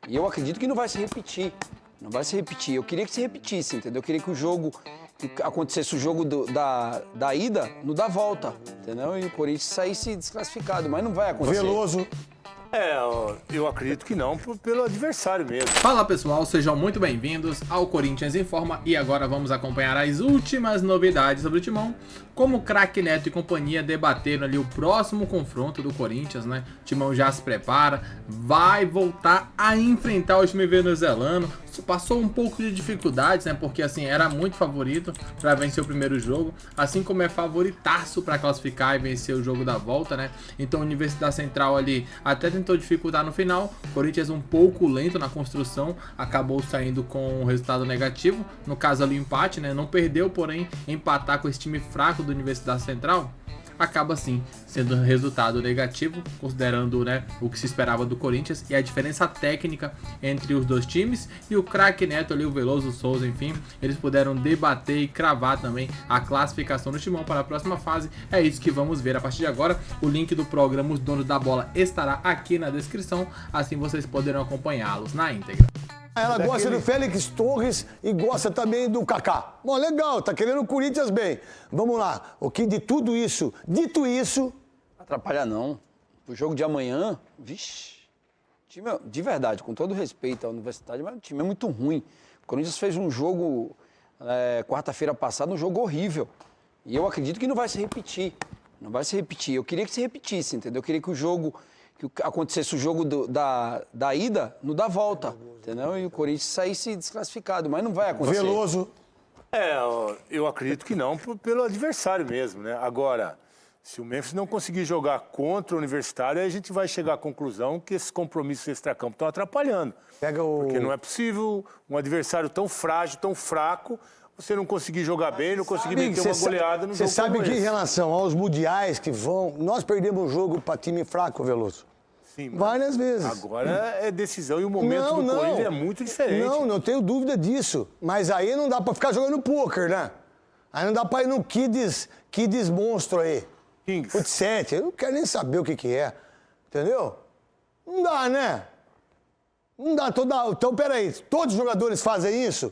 E eu acredito que não vai se repetir. Não vai se repetir. Eu queria que se repetisse, entendeu? Eu queria que o jogo, que acontecesse o jogo da ida no da volta, entendeu? E o Corinthians saísse desclassificado, mas não vai acontecer. Veloso. Eu acredito que não, pelo adversário mesmo. Fala pessoal, sejam muito bem-vindos ao Corinthians Informa e agora vamos acompanhar as últimas novidades sobre o Timão. Como o Craque Neto e companhia debateram ali o próximo confronto do Corinthians, né? O Timão já se prepara, vai voltar a enfrentar o time venezuelano. Passou um pouco de dificuldades, né? Porque assim, era muito favorito para vencer o primeiro jogo, assim como é favoritaço para classificar e vencer o jogo da volta, né? Então a Universidade Central ali até tentou dificultar no final. O Corinthians um pouco lento na construção, acabou saindo com um resultado negativo. No caso ali o empate, né? Não perdeu, porém empatar com esse time fraco do Universidade Central acaba sim sendo um resultado negativo, considerando, né, o que se esperava do Corinthians e a diferença técnica entre os dois times. E o Craque Neto ali, o Veloso Souza, enfim, eles puderam debater e cravar também a classificação do Timão para a próxima fase. É isso que vamos ver a partir de agora. O link do programa Os Donos da Bola estará aqui na descrição, assim vocês poderão acompanhá-los na íntegra. Ela gosta do Félix Torres e gosta também do Kaká. Bom, legal, tá querendo o Corinthians bem. Vamos lá, o que de tudo isso, dito isso... Atrapalha não. O jogo de amanhã, vixe, time, de verdade, com todo respeito à Universidade, mas o time é muito ruim. O Corinthians fez um jogo, quarta-feira passada, um jogo horrível. E eu acredito que não vai se repetir. Não vai se repetir. Eu queria que se repetisse, entendeu? Eu queria que o jogo... que acontecesse o jogo da ida no da volta, entendeu? E o Corinthians saísse desclassificado, mas não vai acontecer. Veloso. Eu acredito que não, pelo adversário mesmo, né? Agora, se o Memphis não conseguir jogar contra o Universitário, aí a gente vai chegar à conclusão que esses compromissos extracampo estão atrapalhando. Porque não é possível um adversário tão frágil, tão fraco, você não conseguir jogar bem, não conseguir meter uma goleada no jogo. Você sabe que esse. Em relação aos mundiais que vão, nós perdemos o jogo para time fraco, Veloso. Sim, várias vezes. Agora é decisão e o momento do Corinthians é muito diferente. Não tenho dúvida disso. Mas aí não dá para ficar jogando pôquer, né? Aí não dá para ir no Kids monstro aí. Kings. Fut7, eu não quero nem saber o que é. Entendeu? Não dá, né? Não dá. Então, peraí, todos os jogadores fazem isso?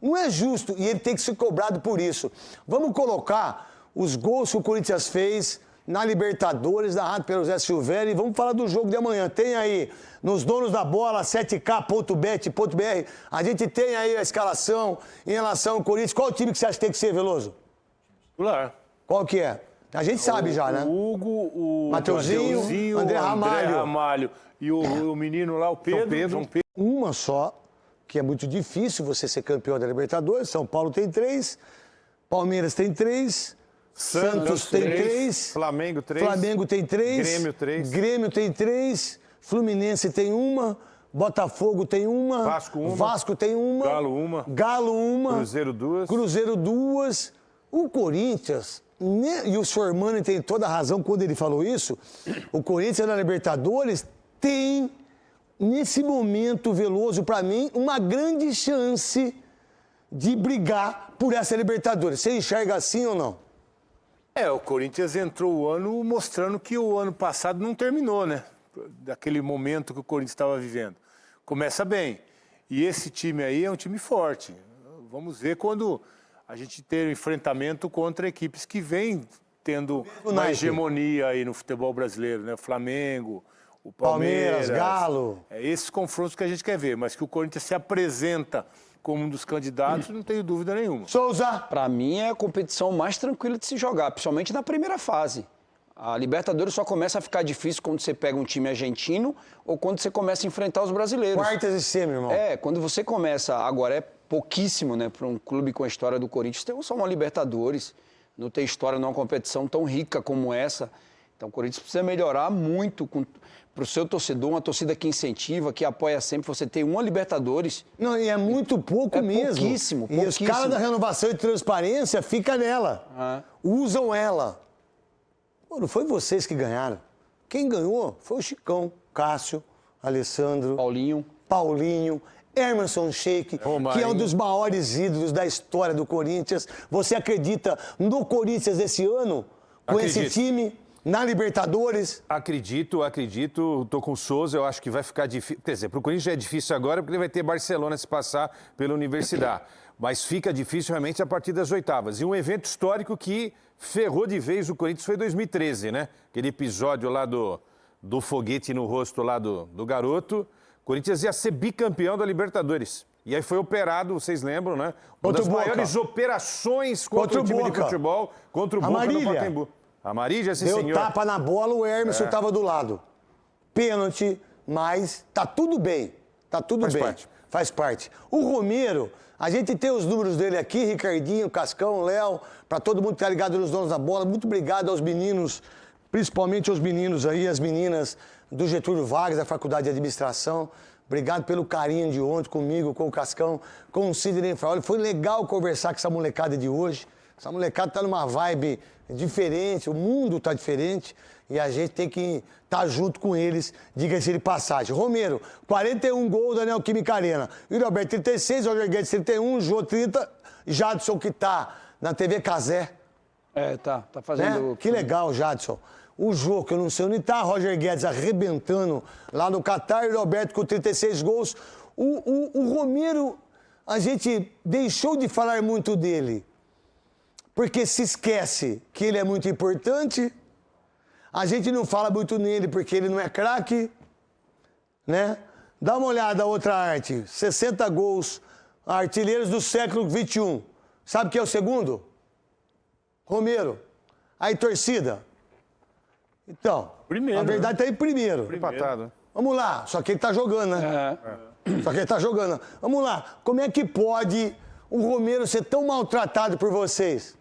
Não é justo e ele tem que ser cobrado por isso. Vamos colocar os gols que o Corinthians fez na Libertadores, narrado pelo Zé Silvério, e vamos falar do jogo de amanhã. Tem aí, nos Donos da Bola, 7k.bet.br, a gente tem aí a escalação em relação ao Corinthians. Qual time que você acha que tem que ser, Veloso? Titular. Qual que é? A gente sabe já, né? O Hugo, o Mateuzinho, André Ramalho e o menino lá, o Pedro. João Pedro. Uma só, que é muito difícil você ser campeão da Libertadores. São Paulo tem 3, Palmeiras tem 3, Santos tem 3, Flamengo 3, Flamengo tem 3, Grêmio 3, Grêmio tem 3, Fluminense tem 1, Botafogo tem 1, Vasco tem 1, Galo 1, Cruzeiro 2, o Corinthians, e o Sormani tem toda a razão quando ele falou isso, o Corinthians na Libertadores tem, nesse momento, Veloso, para mim, uma grande chance de brigar por essa Libertadores. Você enxerga assim ou não? O Corinthians entrou o ano mostrando que o ano passado não terminou, né? Daquele momento que o Corinthians estava vivendo. Começa bem. E esse time aí é um time forte. Vamos ver quando a gente ter um enfrentamento contra equipes que vêm tendo uma hegemonia aí no futebol brasileiro, né? O Flamengo, o Palmeiras, Galo. É esses confrontos que a gente quer ver, mas que o Corinthians se apresenta como um dos candidatos, não tenho dúvida nenhuma. Souza! Para mim é a competição mais tranquila de se jogar, principalmente na primeira fase. A Libertadores só começa a ficar difícil quando você pega um time argentino ou quando você começa a enfrentar os brasileiros. Quartas e semi, irmão. Quando você começa, agora é pouquíssimo, né, para um clube com a história do Corinthians, tem só uma Libertadores, não tem história numa competição tão rica como essa. Então o Corinthians precisa melhorar muito para o seu torcedor, uma torcida que incentiva, que apoia sempre, você tem uma Libertadores. Não, e é muito pouco mesmo. Pouquíssimo. E os caras da renovação e transparência ficam nela. Usam ela. Pô, não foi vocês que ganharam. Quem ganhou foi o Chicão, Cássio, Alessandro, Paulinho, Emerson Sheik, que é um dos maiores ídolos da história do Corinthians. Você acredita no Corinthians desse ano? Com esse time? na Libertadores? Acredito. Tô com o Souza, eu acho que vai ficar difícil. Quer dizer, para o Corinthians já é difícil agora, porque ele vai ter Barcelona se passar pela Universidade. Mas fica difícil realmente a partir das oitavas. E um evento histórico que ferrou de vez o Corinthians foi 2013, né? Aquele episódio lá do foguete no rosto lá do garoto. O Corinthians ia ser bicampeão da Libertadores. E aí foi operado, vocês lembram, né? Uma das maiores operações contra o time de futebol, contra o Boca no Pacaembu. A Marília, sim, senhor. Deu tapa na bola, o Hermeson estava do lado. Pênalti, mas tá tudo bem. Tá tudo bem. Faz parte. O Romero, a gente tem os números dele aqui, Ricardinho, Cascão, Léo, para todo mundo que tá ligado nos donos da bola. Muito obrigado aos meninos, principalmente aos meninos aí, as meninas do Getúlio Vargas, da Faculdade de Administração. Obrigado pelo carinho de ontem comigo, com o Cascão, com o Sidney Fraoli. Foi legal conversar com essa molecada de hoje. Essa molecada tá numa vibe diferente, o mundo tá diferente e a gente tem que estar junto com eles, diga-se de passagem. Romero, 41 gols da Neoquímica Arena. Yuri Alberto, 36, Roger Guedes, 31, Jô, 30. Jadson, que tá na TV Cazé. Tá fazendo... Né? Que legal, Jadson. O Jô, que eu não sei onde tá, Roger Guedes arrebentando lá no Catar, Yuri Alberto com 36 gols. O Romero, a gente deixou de falar muito dele, porque se esquece que ele é muito importante. A gente não fala muito nele porque ele não é craque, né? Dá uma olhada a outra arte. 60 gols, artilheiros do século XXI. Sabe quem é o segundo? Romero. Aí, torcida. Então, primeiro, a verdade tá em primeiro. Empatado. Vamos lá, só que ele tá jogando, né? Só que ele tá jogando. Vamos lá, como é que pode o Romero ser tão maltratado por vocês?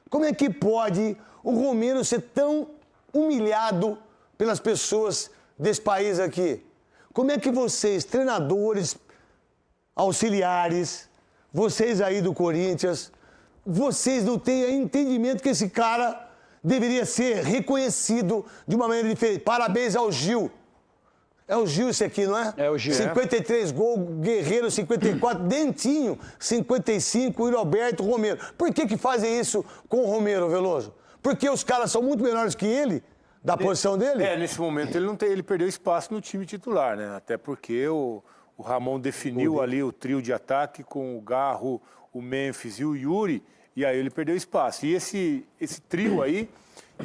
Como é que pode o Romero ser tão humilhado pelas pessoas desse país aqui? Como é que vocês, treinadores, auxiliares, vocês aí do Corinthians, vocês não têm entendimento que esse cara deveria ser reconhecido de uma maneira diferente? Parabéns ao Gil. É o Gil esse aqui, não é? É o Gil. 53 gols, Guerreiro 54, Dentinho 55, Yuri Alberto, Romero. Por que fazem isso com o Romero, Veloso? Porque os caras são muito menores que ele, da posição dele? Nesse momento ele perdeu espaço no time titular, né? Até porque o Ramon definiu ali o trio de ataque com o Garro, o Memphis e o Yuri, e aí ele perdeu espaço. E esse trio aí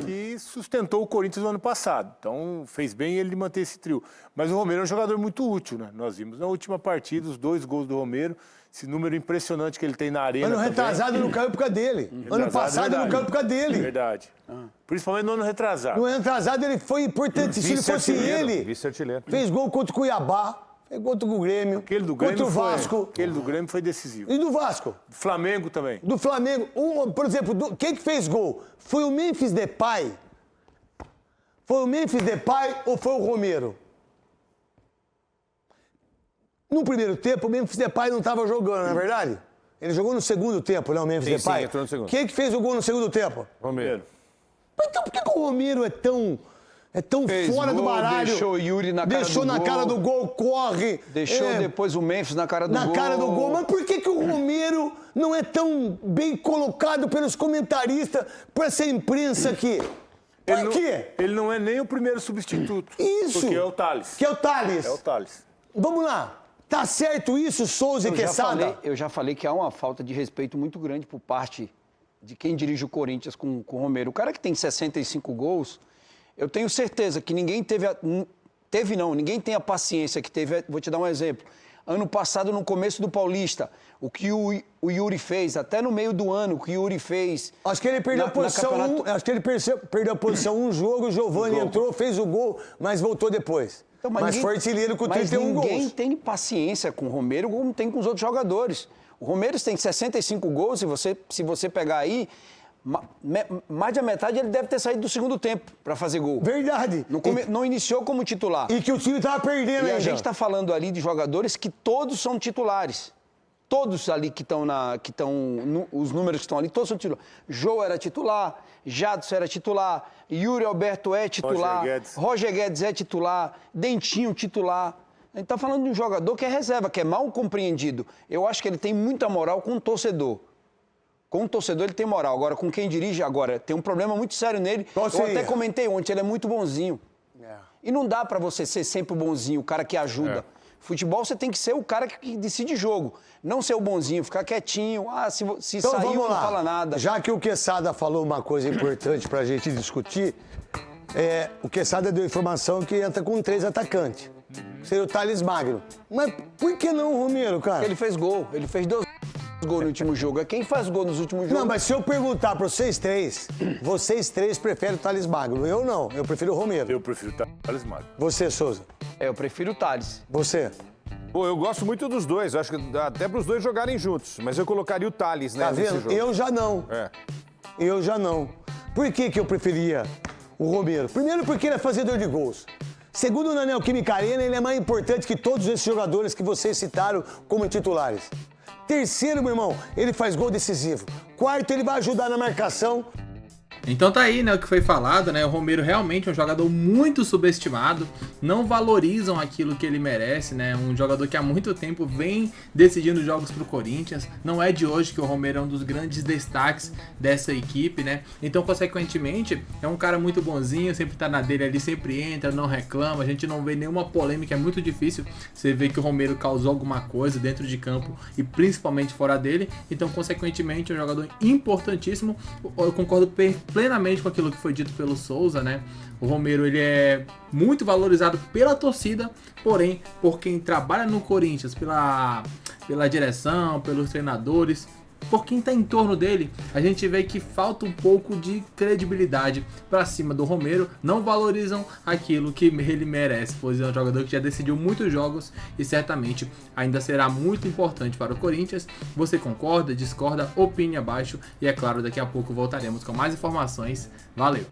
que sustentou o Corinthians no ano passado. Então, fez bem ele manter esse trio. Mas o Romero é um jogador muito útil, né? Nós vimos na última partida os 2 gols do Romero, esse número impressionante que ele tem na arena. Ano retrasado não caiu por causa dele. Ano passado não caiu por causa dele. Verdade. Principalmente no ano retrasado. No ano retrasado ele foi importante. Se ele fosse ele, fez gol contra o Cuiabá, fez gol contra o Grêmio, Aquele do Grêmio contra o Vasco. Aquele do Grêmio foi decisivo. E do Vasco? Do Flamengo também. Do Flamengo. Por exemplo, quem que fez gol? Foi o Memphis Depay? Foi o Memphis Depay ou foi o Romero? No primeiro tempo, o Memphis Depay não estava jogando, não é verdade? Ele jogou no segundo tempo, né, o Memphis Depay? Sim, entrou no segundo. Quem que fez o gol no segundo tempo? Romero. Então por que o Romero é tão fora do baralho? Deixou o Yuri na cara do gol. Deixou na cara do gol, corre. Deixou depois o Memphis na cara do gol. Na cara do gol. Mas por que o Romero não é tão bem colocado pelos comentaristas, por essa imprensa aqui? Por quê? Ele não é nem o primeiro substituto. Isso. Porque é o Thales. Que é o Thales. É o Thales. Vamos lá. Tá certo isso, Souza e Quesada? Eu já falei que há uma falta de respeito muito grande por parte de quem dirige o Corinthians com o Romero. O cara que tem 65 gols, eu tenho certeza que ninguém ninguém tem a paciência que teve. Vou te dar um exemplo. Ano passado, no começo do Paulista, o que o Yuri fez, até no meio do ano, o que o Yuri fez... Acho que ele perdeu a posição 1, acho que ele perdeu a posição um jogo, o Giovani entrou, fez o gol, mas voltou depois. Então, mas foi artilheiro com 31 gols. Mas ninguém tem paciência com o Romero como tem com os outros jogadores. O Romero tem 65 gols, se você pegar aí, mais da metade ele deve ter saído do segundo tempo para fazer gol. Verdade. Não iniciou como titular. E que o time estava perdendo ainda. E a gente está falando ali de jogadores que todos são titulares. Todos ali os números que estão ali, todos são titulares. Jô era titular, Jadson era titular, Yuri Alberto é titular, Roger Guedes é titular, Dentinho titular. A gente está falando de um jogador que é reserva, que é mal compreendido. Eu acho que ele tem muita moral com o torcedor. Com o torcedor ele tem moral. Agora, com quem dirige agora, tem um problema muito sério nele. Qual Eu seria? até comentei ontem, ele é muito bonzinho. E não dá pra você ser sempre o bonzinho, o cara que ajuda. Futebol você tem que ser o cara que decide jogo. Não ser o bonzinho, ficar quietinho. Ah, se Então saiu, vamos não lá. fala nada. Já que o Quesada falou uma coisa importante pra gente discutir, o Quesada deu informação que entra com 3 atacantes. Seria o Thales Magno. Mas por que não o Romero, cara? Ele fez gol, ele fez 2 gols no último jogo. É quem faz gol nos últimos jogos? Não, mas se eu perguntar pra vocês três preferem o Thales Magno. Eu não, eu prefiro o Romero. Eu prefiro o Thales Magno. Você, Souza. Eu prefiro o Thales. Você. Pô, eu gosto muito dos dois. Eu acho que dá até para os dois jogarem juntos. Mas eu colocaria o Thales, né, Tá nesse vendo? jogo. Eu já não. Eu já não. Por que eu preferia o Romero? Primeiro porque ele é fazedor de gols. Segundo, na Neoquímica Arena, ele é mais importante que todos esses jogadores que vocês citaram como titulares. Terceiro, meu irmão, ele faz gol decisivo. Quarto, ele vai ajudar na marcação. Então tá aí, né, o que foi falado, né? O Romero realmente é um jogador muito subestimado, não valorizam aquilo que ele merece, né? Um jogador que há muito tempo vem decidindo jogos pro Corinthians. Não é de hoje que o Romero é um dos grandes destaques dessa equipe, né? Então, consequentemente, é um cara muito bonzinho, sempre tá na dele ali, sempre entra, não reclama, a gente não vê nenhuma polêmica, é muito difícil você ver que o Romero causou alguma coisa dentro de campo e principalmente fora dele. Então, consequentemente, é um jogador importantíssimo. Eu concordo plenamente com aquilo que foi dito pelo Souza, né? O Romero, ele é muito valorizado pela torcida, porém, por quem trabalha no Corinthians, pela direção, pelos treinadores, por quem tá em torno dele, a gente vê que falta um pouco de credibilidade para cima do Romero, não valorizam aquilo que ele merece, pois é um jogador que já decidiu muitos jogos e certamente ainda será muito importante para o Corinthians. Você concorda, discorda, opine abaixo e é claro, daqui a pouco voltaremos com mais informações. Valeu!